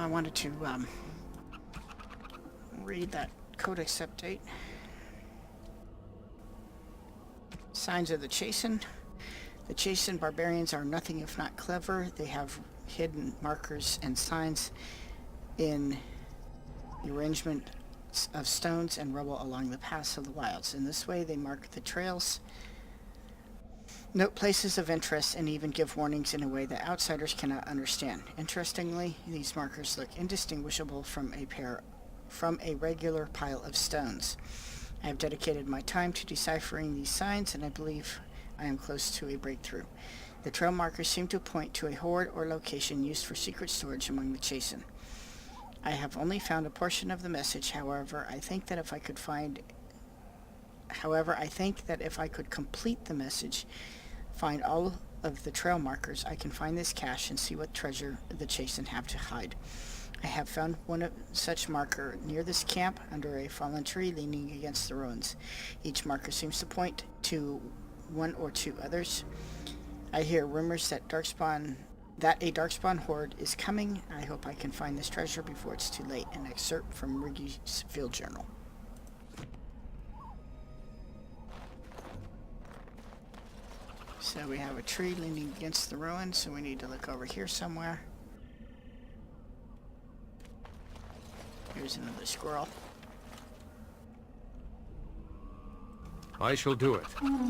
wanted to read that codex update. Signs of the Chastened. The Chastened barbarians are nothing if not clever. They have hidden markers and signs in the arrangement of stones and rubble along the paths of the wilds. In this way, they mark the trails, note places of interest, and even give warnings in a way that outsiders cannot understand. Interestingly, these markers look indistinguishable from a regular pile of stones. I have dedicated my time to deciphering these signs, and I believe I am close to a breakthrough. The trail markers seem to point to a hoard or location used for secret storage among the Chastened. I have only found a portion of the message. However, I think that if I could complete the message, find all of the trail markers, I can find this cache and see what treasure the Chastened have to hide. I have found one such marker near this camp under a fallen tree leaning against the ruins. Each marker seems to point to one or two others. I hear rumors that a darkspawn horde is coming. I hope I can find this treasure before it's too late. An excerpt from Riggy's field journal. So we have a tree leaning against the ruins, so we need to look over here somewhere. Here's another squirrel. I shall do it.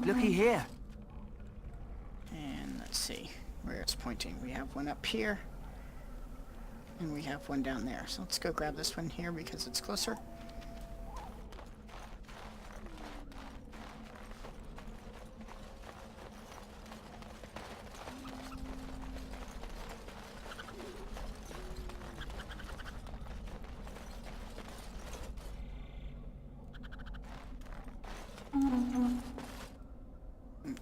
Looky here. And let's see where it's pointing. We have one up here, and we have one down there. So let's go grab this one here because it's closer.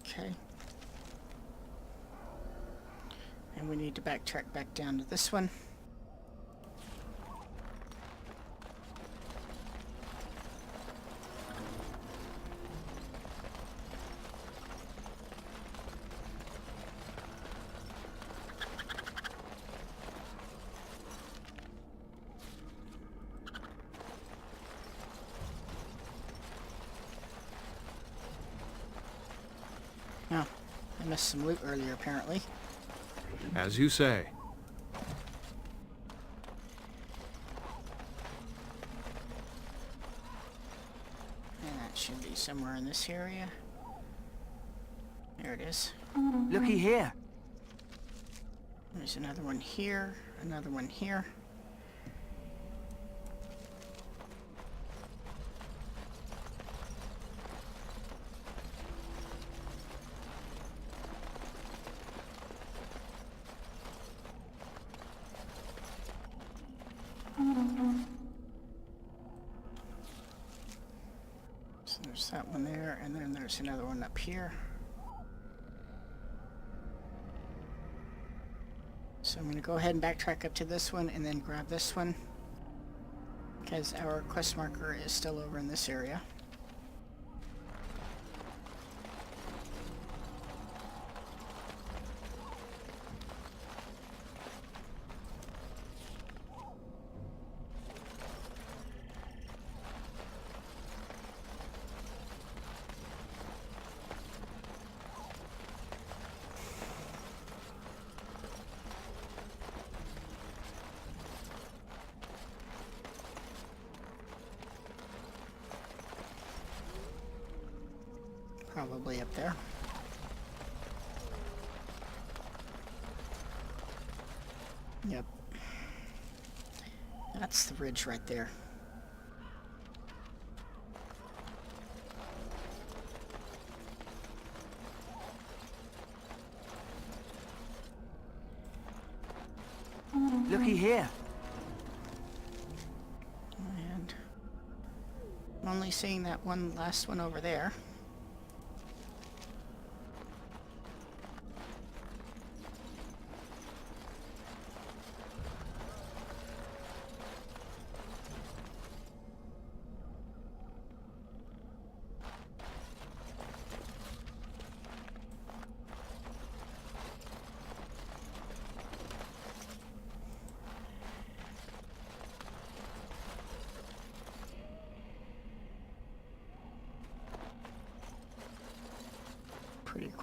Okay. And we need to backtrack back down to this one. Oh, I missed some loot earlier, apparently. As you say. And that should be somewhere in this area. There it is. Looky here. There's another one here, another one here. So there's that one there, and then there's another one up here. So I'm going to go ahead and backtrack up to this one and then grab this one, because our quest marker is still over in this area. Probably up there. Yep. That's the ridge right there. Looky here. And I'm only seeing that one last one over there.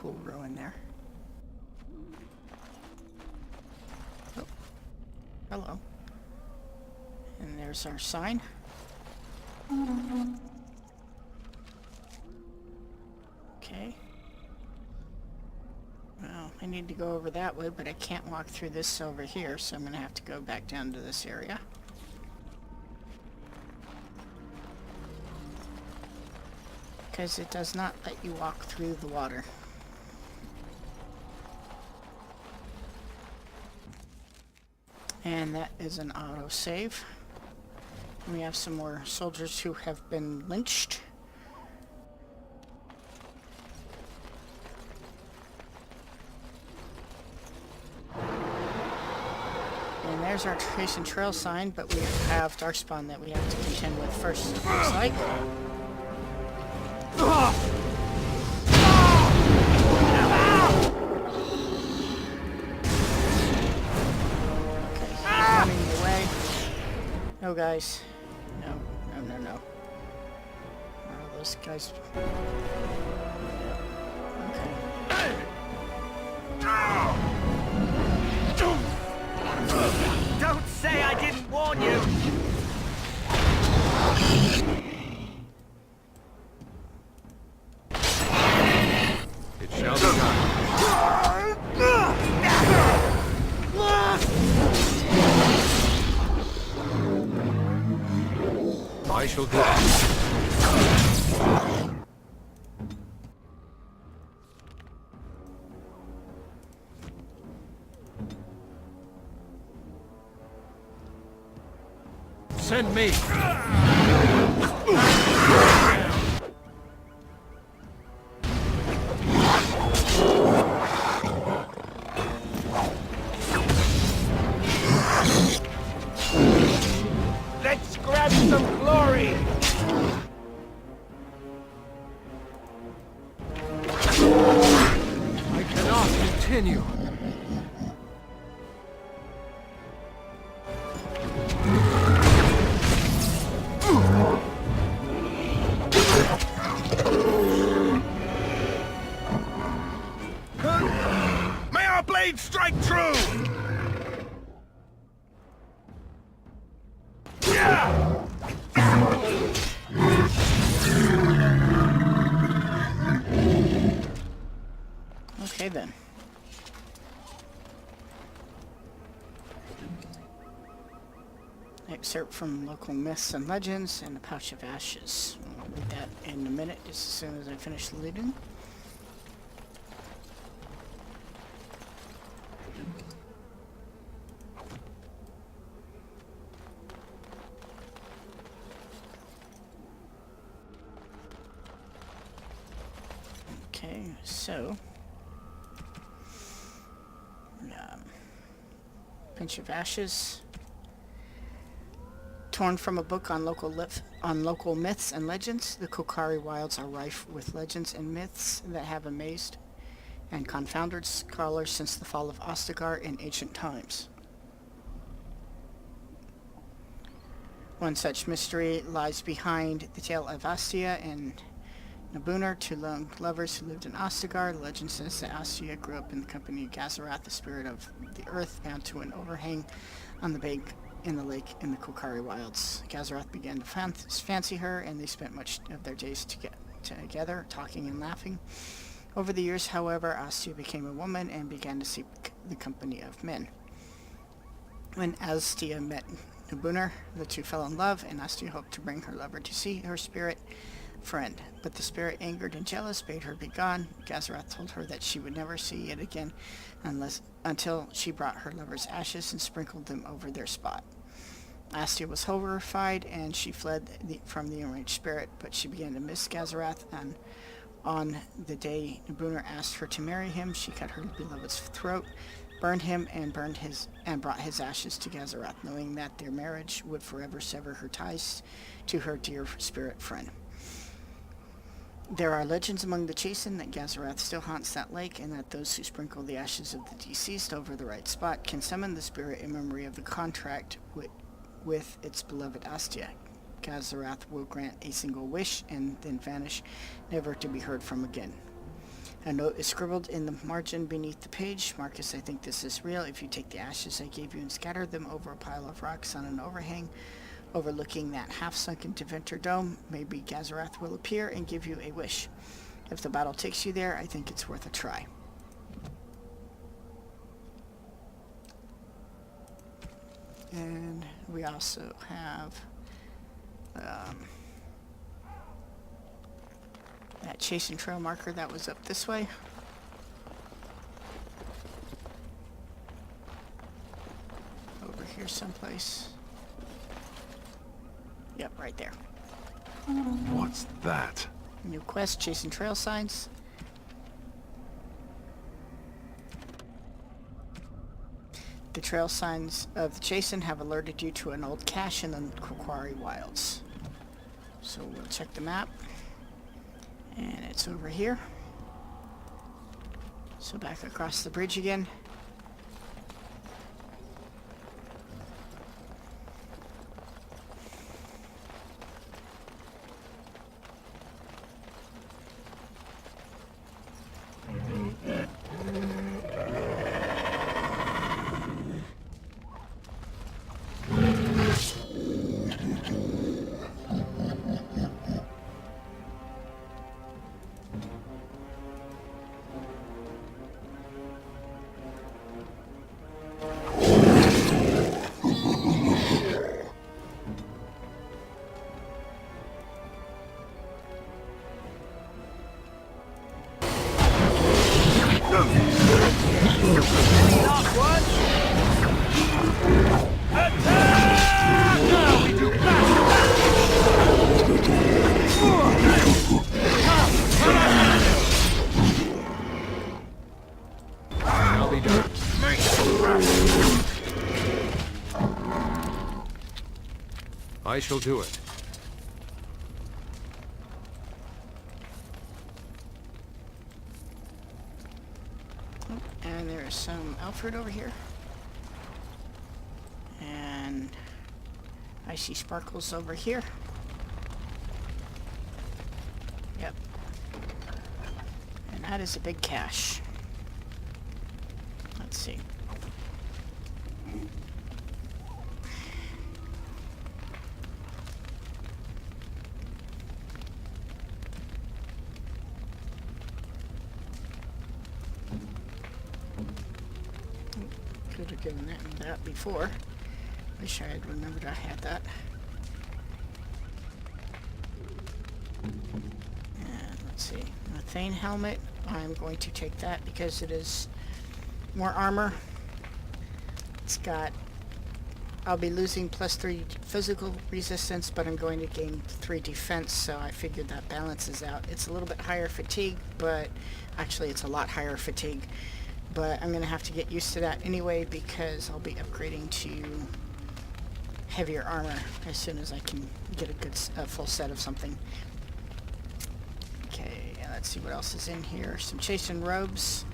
cool ruin there. Oh, hello. And there's our sign. Okay. Well, I need to go over that way, but I can't walk through this over here, so I'm going to have to go back down to this area. Because it does not let you walk through the water. And that is an autosave. We have some more soldiers who have been lynched. And there's our trace and trail sign, but we have Darkspawn that we have to contend with first, it looks like. No, guys. No. Oh, those guys... Okay. Don't say I didn't warn you! It shall be done. I shall do it. Send me. Let's grab some glory! I cannot continue. May our blade strike true! Okay then. Excerpt from Local Myths and Legends and the Pouch of Ashes. I'll read that in a minute, just as soon as I finish looting. Okay, so... Pinch of Ashes. Torn from a book on local myths and legends, the Korcari Wilds are rife with legends and myths that have amazed and confounded scholars since the fall of Ostagar in ancient times. One such mystery lies behind the tale of Astia and Nabunar, two lone lovers who lived in Ostagar. The legend says that Astia grew up in the company of Gazarath, the spirit of the earth, bound to an overhang on the bank in the lake in the Korcari Wilds. Gazarath began to fancy her, and they spent much of their days together, talking and laughing. Over the years, however, Astia became a woman and began to seek the company of men. When Astia met Nabunar, the two fell in love, and Astia hoped to bring her lover to see her spirit friend. But the spirit, angered and jealous, bade her be gone. Gazarath told her that she would never see it again until she brought her lover's ashes and sprinkled them over their spot. Astia was horrified, and she fled from the enraged spirit, but she began to miss Gazarath, and on the day Nabunar asked her to marry him, she cut her beloved's throat, burned him, and brought his ashes to Gazarath, knowing that their marriage would forever sever her ties to her dear spirit friend. There are legends among the Chastened that Gazarath still haunts that lake, and that those who sprinkle the ashes of the deceased over the right spot can summon the spirit in memory of the contract with its beloved Astia. Gazarath will grant a single wish and then vanish, never to be heard from again. A note is scribbled in the margin beneath the page. Marcus, I think this is real. If you take the ashes I gave you and scatter them over a pile of rocks on an overhang overlooking that half-sunken Deventer Dome, maybe Gazarath will appear and give you a wish. If the battle takes you there, I think it's worth a try. And we also have that chase and trail marker that was up this way. Over here someplace. Yep, right there. What's that? New quest, chase and trail signs. The trail signs of the Chasen have alerted you to an old cache in the Korcari Wilds. So we'll check the map. And it's over here. So back across the bridge again. Last one! Attack! Now we do I'll be done. I shall do it. And there's some Alfred over here. And I see sparkles over here. Yep. And that is a big cache. Let's see. Could have given that before. Wish I had remembered I had that. And let's see. A Thane helmet. I'm going to take that because it is more armor. It's got... I'll be losing +3 physical resistance, but I'm going to gain 3 defense, so I figured that balances out. It's a little bit higher fatigue, but actually it's a lot higher fatigue. But I'm going to have to get used to that anyway because I'll be upgrading to heavier armor as soon as I can get a good full set of something. Okay, let's see what else is in here. Some Chasen robes.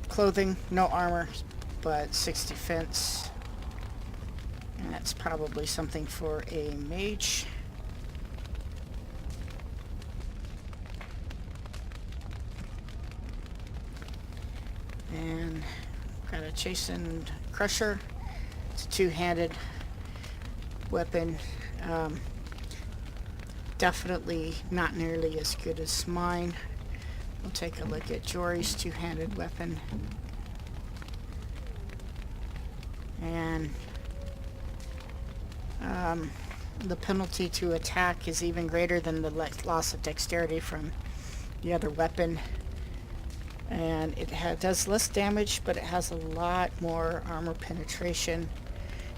Clothing, no armor, but 6 defense. And that's probably something for a mage. And got a Chasen crusher. It's a 2-handed weapon. Definitely not nearly as good as mine. We'll take a look at Jory's 2-handed weapon. And the penalty to attack is even greater than the loss of dexterity from the other weapon. And it does less damage, but it has a lot more armor penetration.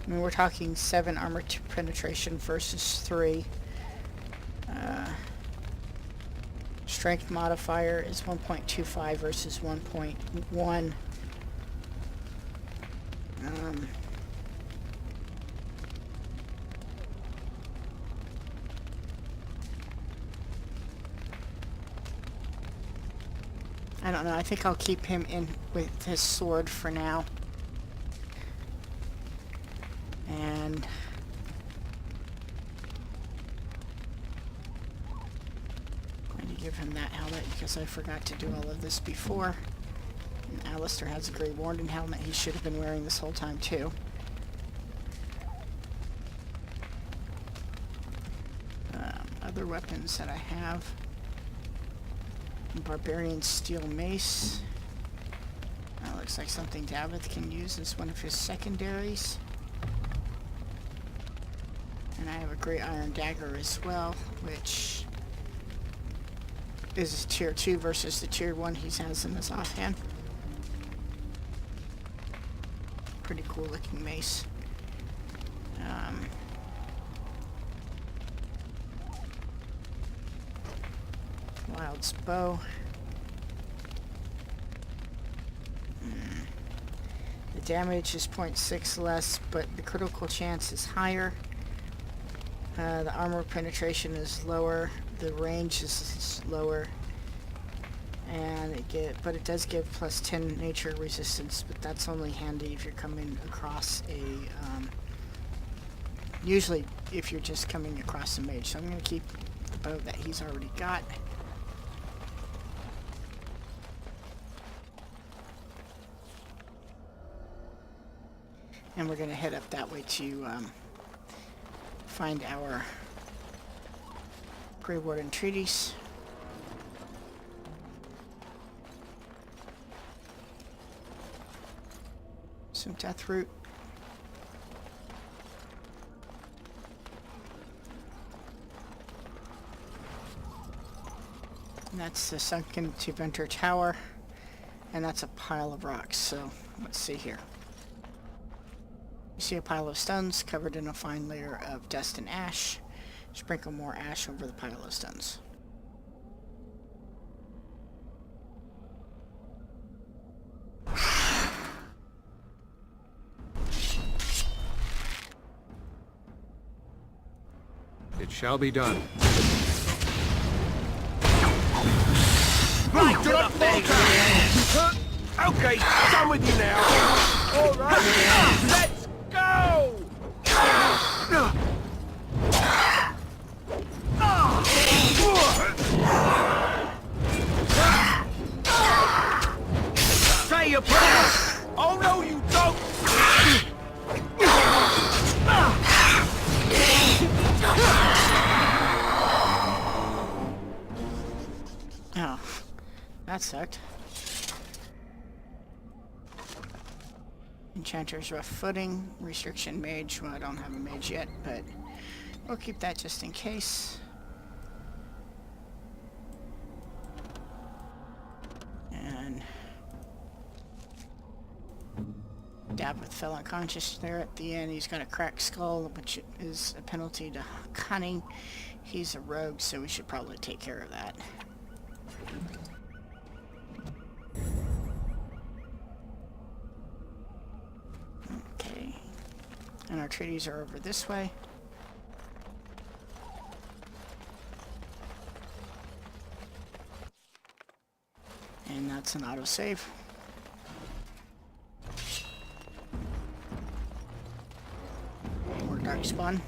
I mean, we're talking 7 armor penetration versus 3. Strength modifier is 1.25 versus 1.1. I don't know. I think I'll keep him in with his sword for now. And because I forgot to do all of this before. And Alistair has a Grey Warden helmet he should have been wearing this whole time too. Other weapons that I have. Barbarian Steel Mace. That looks like something Davith can use as one of his secondaries. And I have a Great Iron Dagger as well, which is tier 2 versus the tier 1 he has in his offhand. Pretty cool looking mace. Wilds bow. The damage is 0.6 less, but the critical chance is higher. The armor penetration is lower. The range is lower. And but it does give plus 10 nature resistance, but that's only handy if you're coming across a, usually if you're just coming across a mage. So I'm going to keep the bow that he's already got. And we're going to head up that way to find our Grey Warden treaties. Some death root. And that's the sunken to Venter Tower. And that's a pile of rocks. So let's see here. You see a pile of stones covered in a fine layer of dust and ash. Sprinkle more ash over the pile of stones. It shall be done. Right to the face! Okay, done with you now! Alright, let's go! Say your prayers! Oh no, you don't! Oh, that sucked. Enchanter's Rough Footing, Restriction Mage. Well, I don't have a mage yet, but we'll keep that just in case. And Davith fell unconscious there at the end. He's got a cracked skull, which is a penalty to cunning. He's a rogue, so we should probably take care of that. Okay. And our treaties are over this way. And that's an autosave. More darkspawn.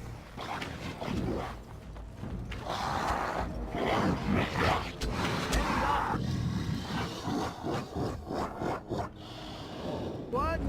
What?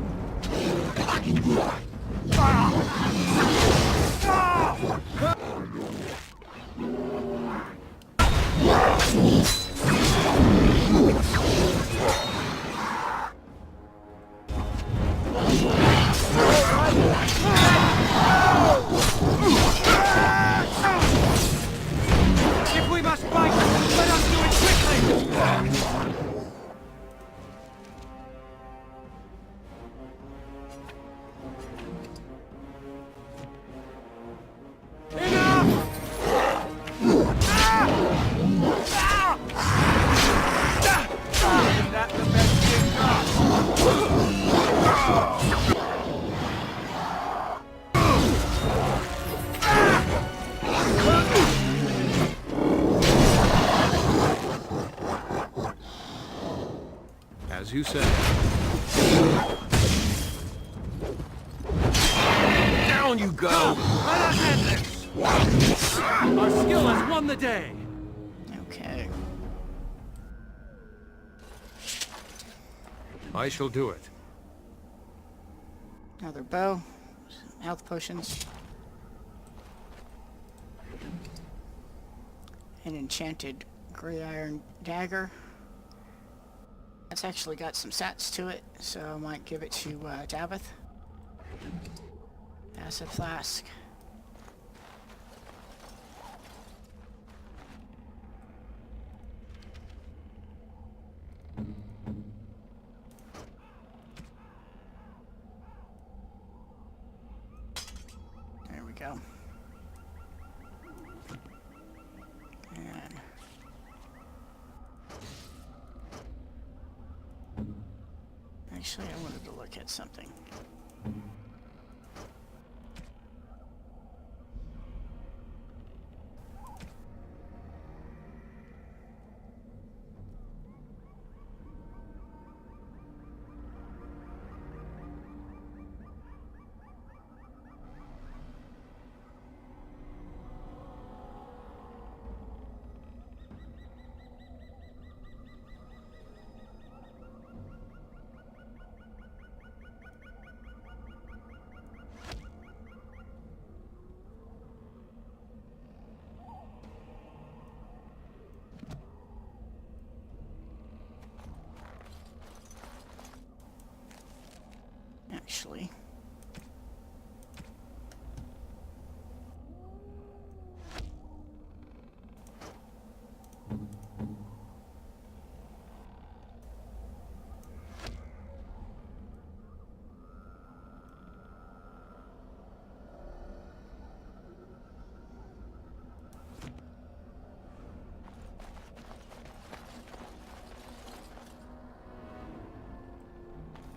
If we must fight, let us do it quickly! Isn't that the best thing done? As you said. Down you go! Let us end this! Our skill has won the day! Okay. I shall do it. Another bow. Some health potions. An enchanted gray iron dagger. It's actually got some stats to it, so I might give it to Davith. Acid flask. There we go. And actually, I wanted to look at something. Actually,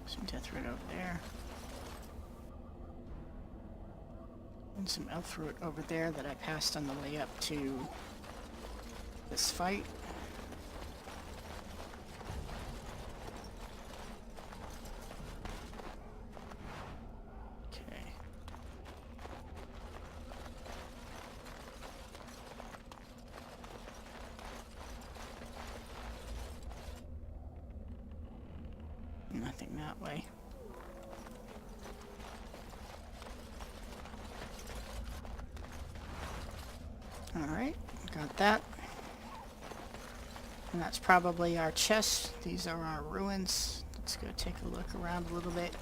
some death root over there. And some elf root over there that I passed on the way up to this fight. Okay. Nothing that way. Alright, got that. And that's probably our chest. These are our ruins. Let's go take a look around a little bit.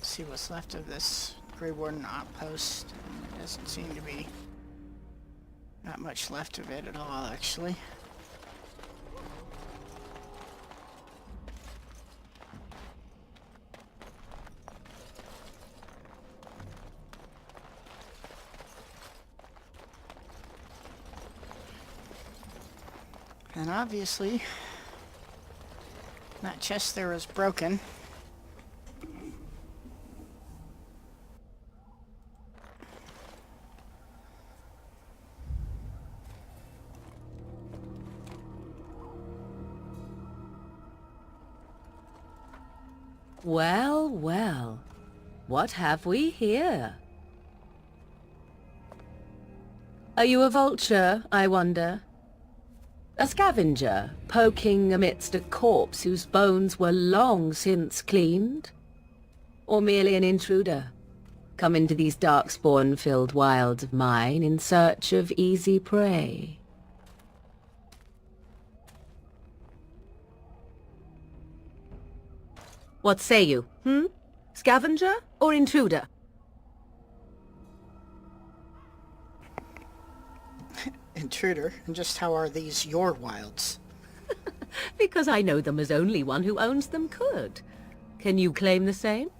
See what's left of this Grey Warden outpost. There doesn't seem to be not much left of it at all, actually. And obviously, that chest there is broken. Well, well, what have we here? Are you a vulture, I wonder? A scavenger, poking amidst a corpse whose bones were long since cleaned? Or merely an intruder, come into these darkspawn-filled wilds of mine in search of easy prey? What say you, Scavenger or intruder? Intruder, and just how are these your wilds? Because I know them as only one who owns them could. Can you claim the same?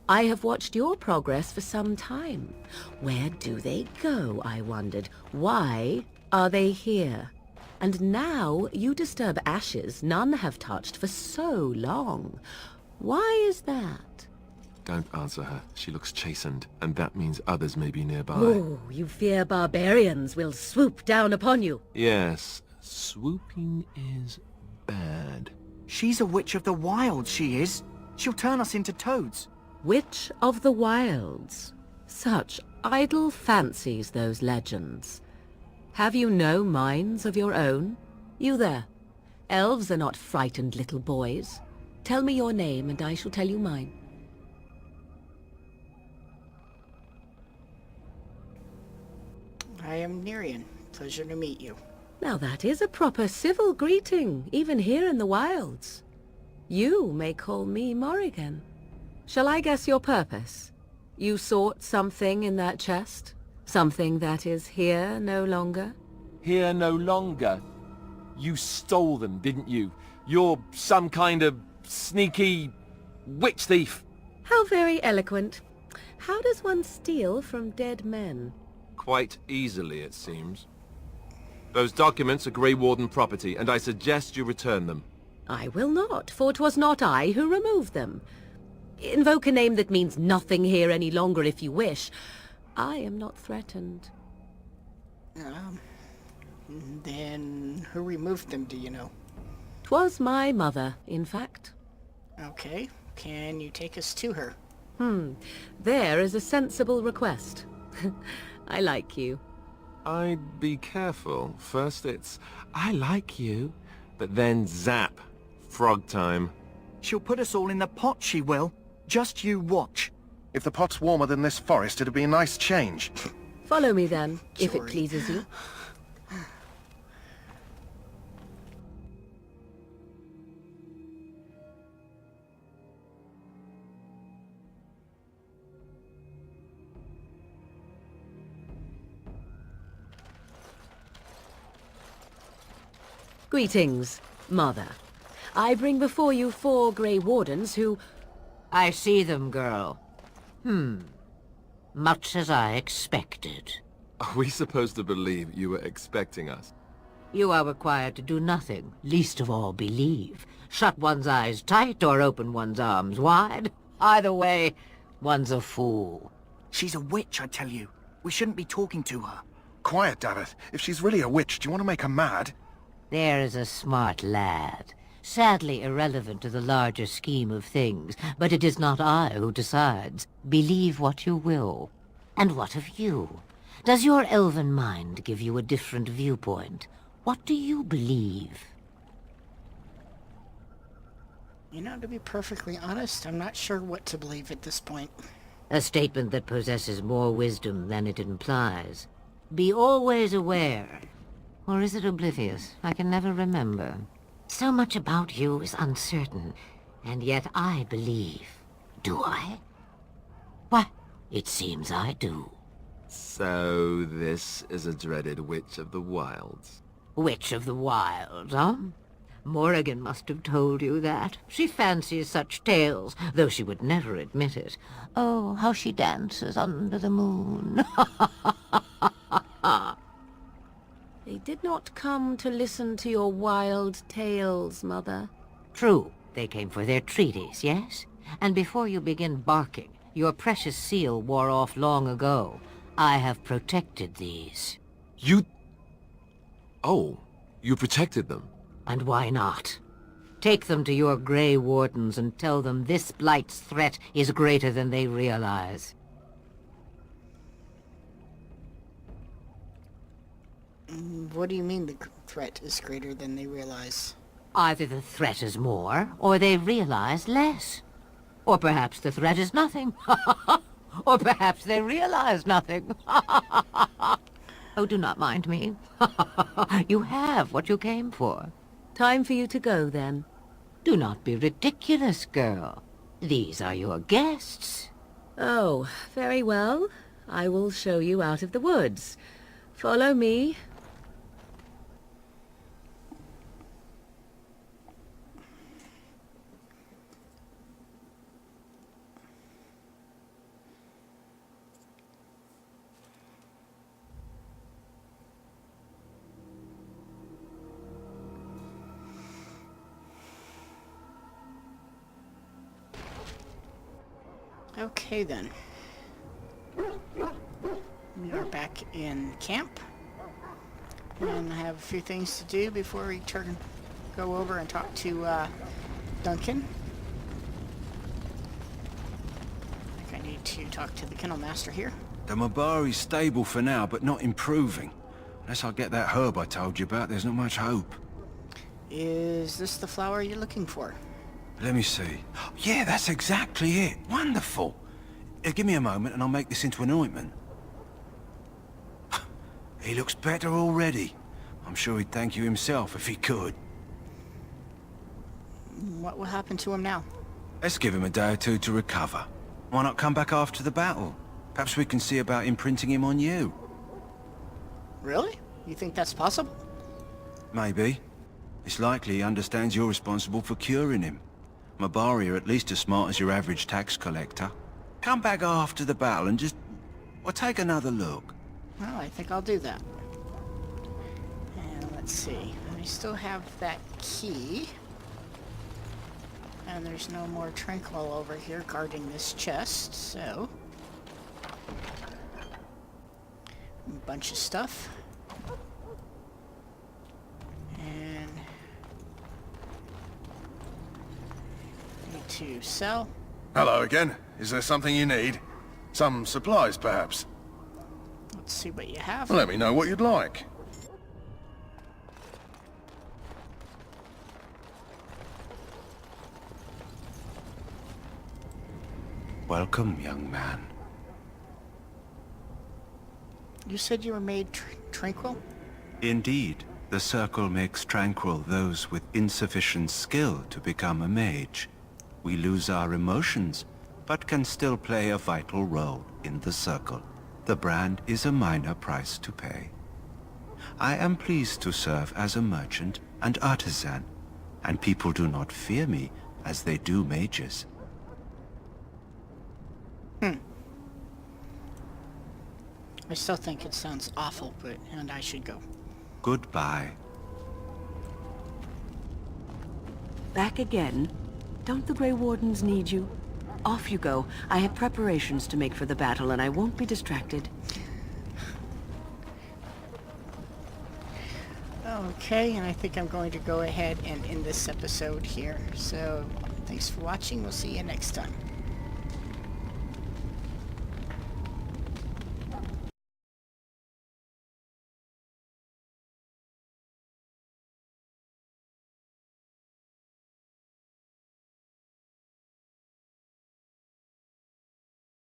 I have watched your progress for some time. Where do they go, I wondered? Why are they here? And now you disturb ashes none have touched for so long. Why is that? Don't answer her. She looks chastened, and that means others may be nearby. Oh, you fear barbarians will swoop down upon you. Yes, swooping is bad. She's a witch of the wilds, she is. She'll turn us into toads. Witch of the Wilds. Such idle fancies, those legends. Have you no minds of your own? You there. Elves are not frightened little boys. Tell me your name and I shall tell you mine. I am Nerian. Pleasure to meet you. Now that is a proper civil greeting, even here in the wilds. You may call me Morrigan. Shall I guess your purpose? You sought something in that chest? Something that is here no longer? Here no longer. You stole them, didn't you? You're some kind of sneaky witch thief. How very eloquent. How does one steal from dead men? Quite easily, it seems. Those documents are Grey Warden property, and I suggest you return them. I will not, for 'twas not I who removed them. Invoke a name that means nothing here any longer if you wish. I am not threatened. Then who removed them, do you know? 'Twas my mother, in fact. Okay. Can you take us to her? There is a sensible request. I like you. I'd be careful. First it's, I like you, but then zap. Frog time. She'll put us all in the pot, she will. Just you watch. If the pot's warmer than this forest, it'd be a nice change. Follow me then, if it Sorry. pleases you. Greetings, Mother. I bring before you 4 Grey Wardens who... I see them, girl. Much as I expected. Are we supposed to believe you were expecting us? You are required to do nothing, least of all believe. Shut one's eyes tight or open one's arms wide. Either way, one's a fool. She's a witch, I tell you. We shouldn't be talking to her. Quiet, Davith. If she's really a witch, do you want to make her mad? There is a smart lad. Sadly irrelevant to the larger scheme of things, but it is not I who decides. Believe what you will. And what of you? Does your elven mind give you a different viewpoint? What do you believe? You know, to be perfectly honest, I'm not sure what to believe at this point. A statement that possesses more wisdom than it implies. Be always aware. Or is it oblivious? I can never remember. So much about you is uncertain, and yet I believe. Do I? Why, it seems I do. So this is a dreaded Witch of the Wilds. Witch of the Wilds, huh? Morrigan must have told you that. She fancies such tales, though she would never admit it. Oh, how she dances under the moon. They did not come to listen to your wild tales, Mother. True, they came for their treaties, yes? And before you begin barking, your precious seal wore off long ago. I have protected these. You... Oh, you protected them. And why not? Take them to your Grey Wardens and tell them this blight's threat is greater than they realize. What do you mean the threat is greater than they realize? Either the threat is more, or they realize less. Or perhaps the threat is nothing. Or perhaps they realize nothing. Oh, do not mind me. You have what you came for. Time for you to go, then. Do not be ridiculous, girl. These are your guests. Oh, very well. I will show you out of the woods. Follow me. Okay then. We are back in camp. And I have a few things to do before we go over and talk to Duncan. I think I need to talk to the kennel master here. The Mabari's stable for now, but not improving. Unless I get that herb I told you about, there's not much hope. Is this the flower you're looking for? Let me see. Yeah, that's exactly it. Wonderful. Give me a moment and I'll make this into an ointment. He looks better already. I'm sure he'd thank you himself if he could. What will happen to him now? Let's give him a day or two to recover. Why not come back after the battle? Perhaps we can see about imprinting him on you. Really? You think that's possible? Maybe. It's likely he understands you're responsible for curing him. Mabari are at least as smart as your average tax collector. Come back after the battle and just... well, take another look. Well, I think I'll do that. And let's see. I still have that key. And there's no more Tranquil over here guarding this chest, so... a bunch of stuff. And... need to sell. Hello again. Is there something you need? Some supplies, perhaps? Let's see what you have. Let me know what you'd like. Welcome, young man. You said you were made tranquil? Indeed, the Circle makes tranquil those with insufficient skill to become a mage. We lose our emotions, but can still play a vital role in the Circle. The brand is a minor price to pay. I am pleased to serve as a merchant and artisan, and people do not fear me as they do mages. I still think it sounds awful, and I should go. Goodbye. Back again? Don't the Grey Wardens need you? Off you go. I have preparations to make for the battle, and I won't be distracted. Okay, and I think I'm going to go ahead and end this episode here. So, thanks for watching. We'll see you next time.